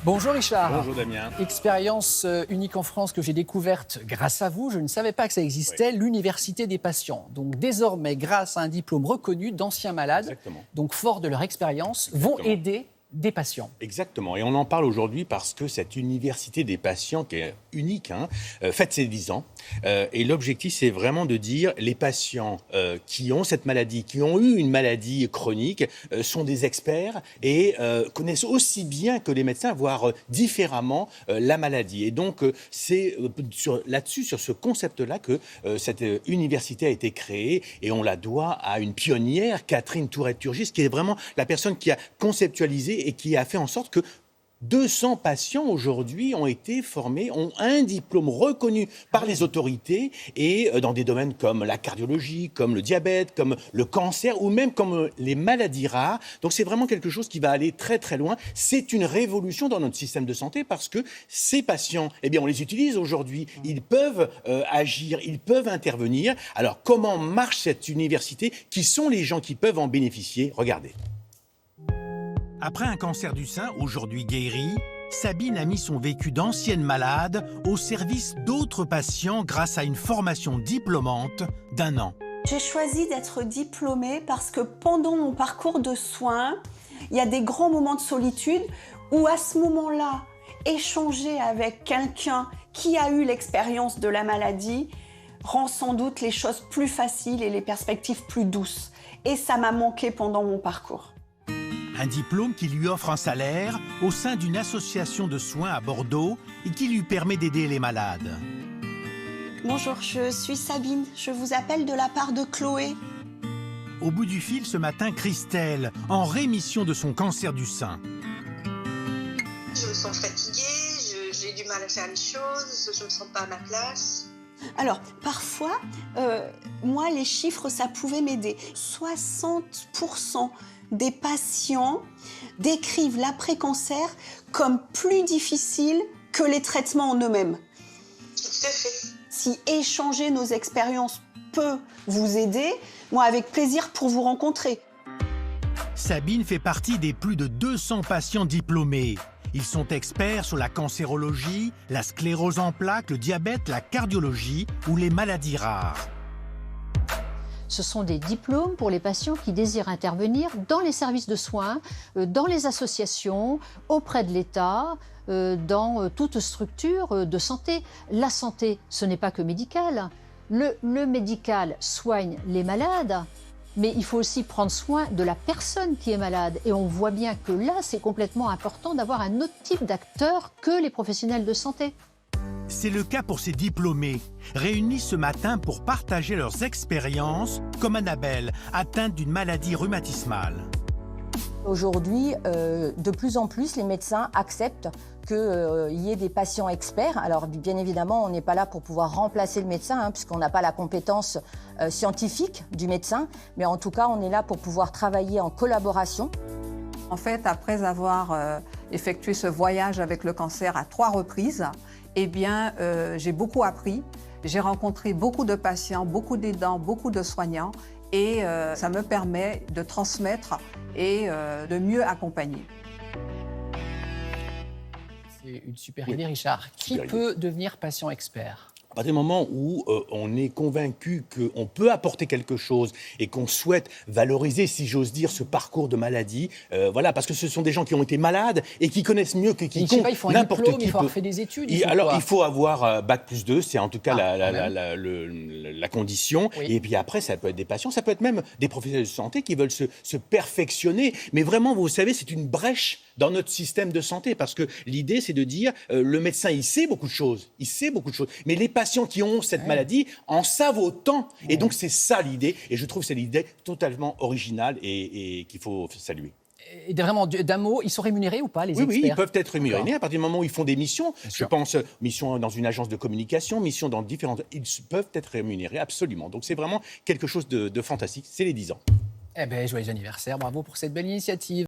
Bonjour Richard. Bonjour Damien. Expérience unique en France que j'ai découverte grâce à vous. Je ne savais pas que ça existait, l'université des patients. Donc désormais, grâce à un diplôme reconnu, d'anciens malades, Exactement. donc forts de leur expérience, vont aider des patients. Exactement. Et on en parle aujourd'hui parce que cette université des patients, qui est unique, fête ses 10 ans. Et l'objectif, c'est vraiment de dire les patients qui ont cette maladie, qui ont eu une maladie chronique, sont des experts et connaissent aussi bien que les médecins, voire différemment, la maladie. Et donc, c'est là-dessus, sur ce concept-là, que cette université a été créée et on la doit à une pionnière, Catherine Tourette-Turgis, qui est vraiment la personne qui a conceptualisé et qui a fait en sorte que 200 patients aujourd'hui ont été formés, ont un diplôme reconnu par les autorités et dans des domaines comme la cardiologie, comme le diabète, comme le cancer ou même comme les maladies rares. Donc c'est vraiment quelque chose qui va aller très très loin. C'est une révolution dans notre système de santé parce que ces patients, eh bien on les utilise aujourd'hui. Ils peuvent agir, ils peuvent intervenir. Alors comment marche cette université? Qui sont les gens qui peuvent en bénéficier? Regardez. Après un cancer du sein, aujourd'hui guéri, Sabine a mis son vécu d'ancienne malade au service d'autres patients grâce à une formation diplômante d'1 an. J'ai choisi d'être diplômée parce que pendant mon parcours de soins, il y a des grands moments de solitude où à ce moment-là, échanger avec quelqu'un qui a eu l'expérience de la maladie rend sans doute les choses plus faciles et les perspectives plus douces. Et ça m'a manqué pendant mon parcours. Un diplôme qui lui offre un salaire au sein d'une association de soins à Bordeaux et qui lui permet d'aider les malades. Bonjour, je suis Sabine. Je vous appelle de la part de Chloé. Au bout du fil, ce matin, Christelle, en rémission de son cancer du sein. Je me sens fatiguée, j'ai du mal à faire les choses, je ne me sens pas à ma place. Alors, parfois, moi, les chiffres, ça pouvait m'aider. 60% des patients décrivent l'après-cancer comme plus difficile que les traitements en eux-mêmes. Tout à fait. Si échanger nos expériences peut vous aider, moi, avec plaisir pour vous rencontrer. Sabine fait partie des plus de 200 patients diplômés. Ils sont experts sur la cancérologie, la sclérose en plaques, le diabète, la cardiologie ou les maladies rares. Ce sont des diplômes pour les patients qui désirent intervenir dans les services de soins, dans les associations, auprès de l'État, dans toute structure de santé. La santé, ce n'est pas que médical. Le médical soigne les malades, mais il faut aussi prendre soin de la personne qui est malade. Et on voit bien que là, c'est complètement important d'avoir un autre type d'acteur que les professionnels de santé. C'est le cas pour ces diplômés, réunis ce matin pour partager leurs expériences, comme Annabelle, atteinte d'une maladie rhumatismale. Aujourd'hui, de plus en plus, les médecins acceptent qu'il y ait des patients experts. Alors, bien évidemment, on n'est pas là pour pouvoir remplacer le médecin, puisqu'on n'a pas la compétence scientifique du médecin. Mais en tout cas, on est là pour pouvoir travailler en collaboration. En fait, après avoir effectué ce voyage avec le cancer à 3 reprises, eh bien, j'ai beaucoup appris. J'ai rencontré beaucoup de patients, beaucoup d'aidants, beaucoup de soignants. Et ça me permet de transmettre et de mieux accompagner. C'est une super idée, Richard. Qui peut devenir patient expert ? À partir du moment où on est convaincu qu'on peut apporter quelque chose et qu'on souhaite valoriser, si j'ose dire, ce parcours de maladie, voilà, parce que ce sont des gens qui ont été malades et qui connaissent mieux que quiconque. Il faut un diplôme, il faut avoir fait des études. Il faut avoir Bac+2, c'est en tout cas la condition. Oui. Et puis après, ça peut être des patients, ça peut être même des professionnels de santé qui veulent se perfectionner. Mais vraiment, vous savez, c'est une brèche dans notre système de santé, parce que l'idée, c'est de dire, le médecin, il sait beaucoup de choses, mais les patients qui ont cette maladie en savent autant. Et donc, c'est ça l'idée, et je trouve que c'est l'idée totalement originale et qu'il faut saluer. Et vraiment, d'un mot, ils sont rémunérés ou pas, les experts ? Oui, ils peuvent être rémunérés à partir du moment où ils font des missions. Je pense missions dans une agence de communication, missions dans différentes... Ils peuvent être rémunérés, absolument. Donc, c'est vraiment quelque chose de fantastique. C'est les 10 ans. Eh bien, joyeux anniversaire, bravo pour cette belle initiative.